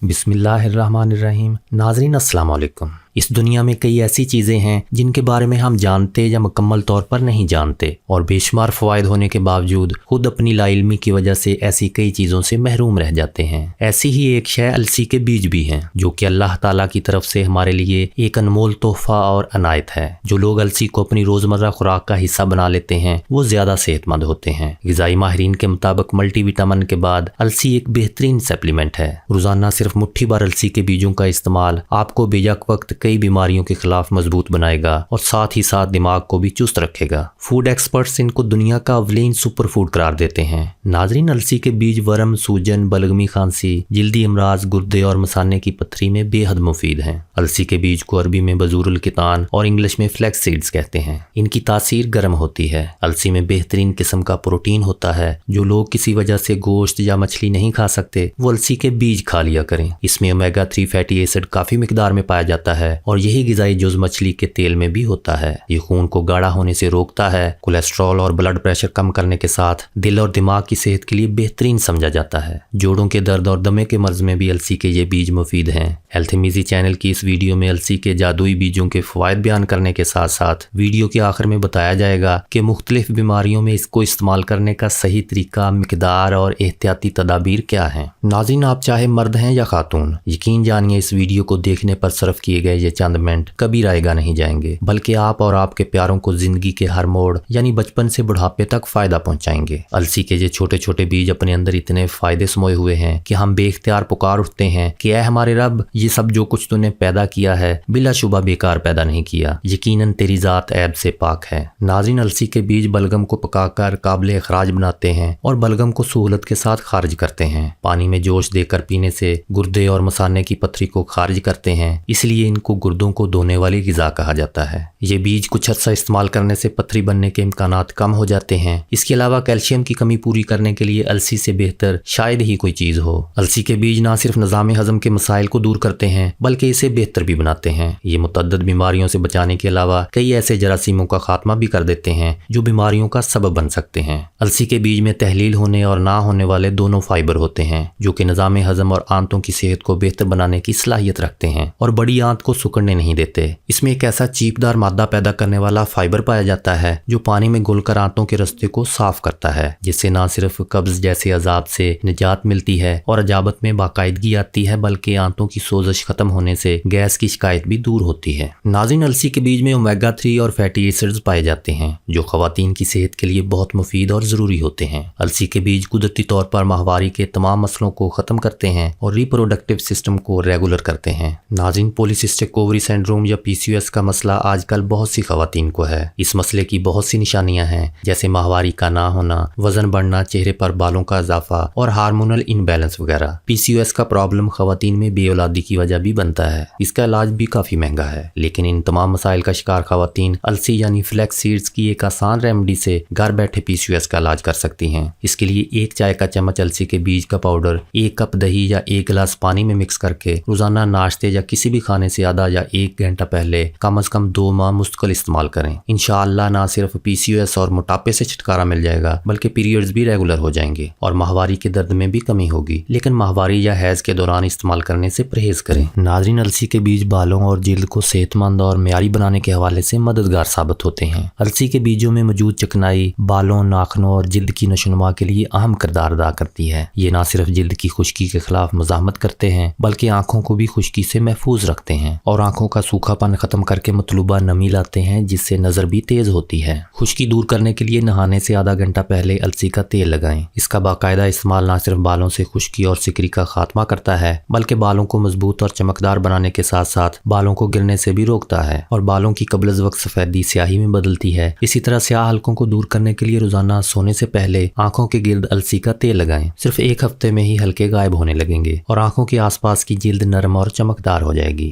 بسم اللہ الرحمن الرحیم۔ ناظرین السلام علیکم۔ اس دنیا میں کئی ایسی چیزیں ہیں جن کے بارے میں ہم جانتے یا مکمل طور پر نہیں جانتے، اور بے شمار فوائد ہونے کے باوجود خود اپنی لا علمی کی وجہ سے ایسی کئی چیزوں سے محروم رہ جاتے ہیں۔ ایسی ہی ایک شے السی کے بیج بھی ہیں، جو کہ اللہ تعالیٰ کی طرف سے ہمارے لیے ایک انمول تحفہ اور عنایت ہے۔ جو لوگ السی کو اپنی روزمرہ خوراک کا حصہ بنا لیتے ہیں وہ زیادہ صحت مند ہوتے ہیں۔ غذائی ماہرین کے مطابق ملٹی وٹامن کے بعد السی ایک بہترین سپلیمنٹ ہے۔ روزانہ صرف مٹھی بھر السی کے بیجوں کا استعمال آپ کو بے یک وقت کئی بیماریوں کے خلاف مضبوط بنائے گا اور ساتھ ہی ساتھ دماغ کو بھی چست رکھے گا۔ فوڈ ایکسپرٹس ان کو دنیا کا اولین سپر فوڈ قرار دیتے ہیں۔ ناظرین، السی کے بیج ورم، سوجن، بلغمی کھانسی، جلدی امراض، گردے اور مثانے کی پتھری میں بے حد مفید ہیں۔ السی کے بیج کو عربی میں بذور الکتان اور انگلش میں فلیکس سیڈز کہتے ہیں۔ ان کی تاثیر گرم ہوتی ہے۔ السی میں بہترین قسم کا پروٹین ہوتا ہے۔ جو لوگ کسی وجہ سے گوشت یا مچھلی نہیں کھا سکتے وہ السی کے بیج کھا لیا کریں۔ اس میں اومیگا 3 فیٹی ایسڈ کافی مقدار میں پایا جاتا ہے اور یہی غذائی جز مچھلی کے تیل میں بھی ہوتا ہے۔ یہ خون کو گاڑھا ہونے سے روکتا ہے۔ کولیسٹرول اور بلڈ پریشر کم کرنے کے ساتھ دل اور دماغ کی صحت کے لیے بہترین سمجھا جاتا ہے۔ جوڑوں کے درد اور دمے کے مرض میں بھی السی کے یہ بیج مفید ہیں۔ ہیلتھ میزی چینل کی اس ویڈیو میں السی کے جادوئی بیجوں کے فوائد بیان کرنے کے ساتھ ساتھ ویڈیو کے آخر میں بتایا جائے گا کہ مختلف بیماریوں میں اس کو استعمال کرنے کا صحیح طریقہ، مقدار اور احتیاطی تدابیر کیا ہیں۔ ناظرین، آپ چاہے مرد ہیں یا خاتون، یقین جانیے اس ویڈیو کو دیکھنے پر صرف کیے گئے یہ چند منٹ کبھی رائے گا نہیں جائیں گے، بلکہ آپ اور آپ کے پیاروں کو زندگی کے ہر موڑ یعنی بچپن سے بڑھاپے تک فائدہ پہنچائیں گے۔ السی کے یہ چھوٹے چھوٹے بیج اپنے اندر اتنے فائدے سموئے ہوئے ہیں کہ ہم بے اختیار پکار اٹھتے ہیں کہ اے ہمارے رب، یہ سب جو کچھ تو نے پیدا کیا ہے بلا شبہ بیکار پیدا نہیں کیا، یقیناً تیری ذات عیب سے پاک ہے۔ ناظرین، السی کے بیج بلغم کو پکا کر قابل اخراج بناتے ہیں اور بلغم کو سہولت کے ساتھ خارج کرتے ہیں۔ پانی میں جوش دے کر پینے سے گردے اور مثانے کی پتھری کو خارج کرتے ہیں، اس لیے ان کو گردوں کو دھونے والی غذا کہا جاتا ہے۔ یہ بیج کچھ عرصہ استعمال کرنے سے پتھری بننے کے امکانات کم ہو جاتے ہیں۔ اس کے علاوہ کیلشیم کی کمی پوری کرنے کے لیے السی سے بہتر شاید ہی کوئی چیز ہو۔ السی کے بیج نہ صرف نظام ہضم کے مسائل کو دور کرتے ہیں بلکہ اسے بہتر بھی بناتے ہیں۔ یہ متعدد بیماریوں سے بچانے کے علاوہ کئی ایسے جراثیموں کا خاتمہ بھی کر دیتے ہیں جو بیماریوں کا سبب بن سکتے ہیں۔ السی کے بیج میں تحلیل ہونے اور نہ ہونے والے دونوں فائبر ہوتے ہیں جو کہ نظام ہضم اور آنتوں کی صحت کو بہتر بنانے کی صلاحیت رکھتے ہیں اور بڑی آنت کو سکڑنے نہیں دیتے۔ اس میں ایک ایسا چیپ دار مادہ پیدا کرنے والا فائبر پایا جاتا ہے جو پانی میں گھل کر آنتوں کے رستے کو صاف کرتا ہے، جس سے نہ صرف قبض جیسے عذاب سے نجات ملتی ہے اور عجابت میں باقاعدگی آتی ہے بلکہ آنتوں کی سوزش ختم ہونے سے گیس کی شکایت بھی دور ہوتی ہے۔ ناظرین، السی کے بیج میں اومیگا 3 اور فیٹی ایسڈز پائے جاتے ہیں جو خواتین کی صحت کے لیے بہت مفید اور ضروری ہوتے ہیں۔ السی کے بیج قدرتی طور پر ماہواری کے تمام مسئلوں کو ختم کرتے ہیں اور ریپروڈکٹیو سسٹم کو ریگولر کرتے ہیں۔ ناظرین، پولیسسٹک اووری سنڈروم یا PCOS کا مسئلہ آج کل بہت سی خواتین کو ہے۔ اس مسئلے کی بہت سی نشانیاں ہیں جیسے ماہواری کا نہ ہونا، وزن بڑھنا، چہرے پر بالوں کا اضافہ اور ہارمونل انبیلنس وغیرہ۔ PCOS کا پرابلم خواتین میں بے اولادی کی وجہ بھی بنتا ہے۔ اس کا علاج بھی کافی مہنگا ہے، لیکن ان تمام مسائل کا شکار خواتین السی یعنی فلیکس سیڈز کی ایک آسان ریمیڈی سے گھر بیٹھے PCOS کا علاج کر سکتی ہیں۔ اس کے لیے 1 چائے کا چمچ السی کے بیج کا پاؤڈر 1 کپ دہی یا 1 گلاس پانی میں مکس کر کے روزانہ ناشتے یا کسی بھی کھانے سے آدھا یا 1 گھنٹہ پہلے کم از کم 2 ماہ مستقل استعمال کریں۔ انشاءاللہ نہ صرف PCOS اور موٹاپے سے چھٹکارا مل جائے گا بلکہ پیریڈز بھی ریگولر ہو جائیں گے اور ماہواری کے درد میں بھی کمی ہوگی، لیکن ماہواری یا حیض کے دوران استعمال کرنے سے پرہیز کریں۔ ناظرین، السی کے بیج بالوں اور جلد کو صحت مند اور معیاری بنانے کے حوالے سے مددگار ثابت ہوتے ہیں۔ السی کے بیجوں میں موجود چکنائی بالوں، ناخنوں اور جلد کی نشوونما کے لیے اہم کردار ادا کرتی ہے۔ یہ نہ صرف جلد کی خشکی کے خلاف مزاحمت کرتے ہیں بلکہ آنکھوں کو بھی خشکی سے محفوظ رکھتے ہیں اور آنکھوں کا سوکھا پن ختم کر کے مطلوبہ نمی لاتے ہیں، جس سے نظر بھی تیز ہوتی ہے۔ خشکی دور کرنے کے لیے نہانے سے آدھا گھنٹہ پہلے السی کا تیل لگائیں۔ اس کا باقاعدہ استعمال نہ صرف بالوں سے خشکی اور سکری کا خاتمہ کرتا ہے بلکہ بالوں کو مضبوط اور چمکدار بنانے کے ساتھ ساتھ بالوں کو گرنے سے بھی روکتا ہے اور بالوں کی قبل از وقت سفیدی سیاہی میں بدلتی ہے۔ اسی طرح سیاہ حلقوں کو دور کرنے کے لیے روزانہ سونے سے پہلے آنکھوں کے گرد السی کا تیل لگائیں۔ صرف 1 ہفتے میں ہی حلقے غائب ہونے لگیں گے اور آنکھوں کے آس پاس کی جلد نرم اور چمکدار ہو جائے گی۔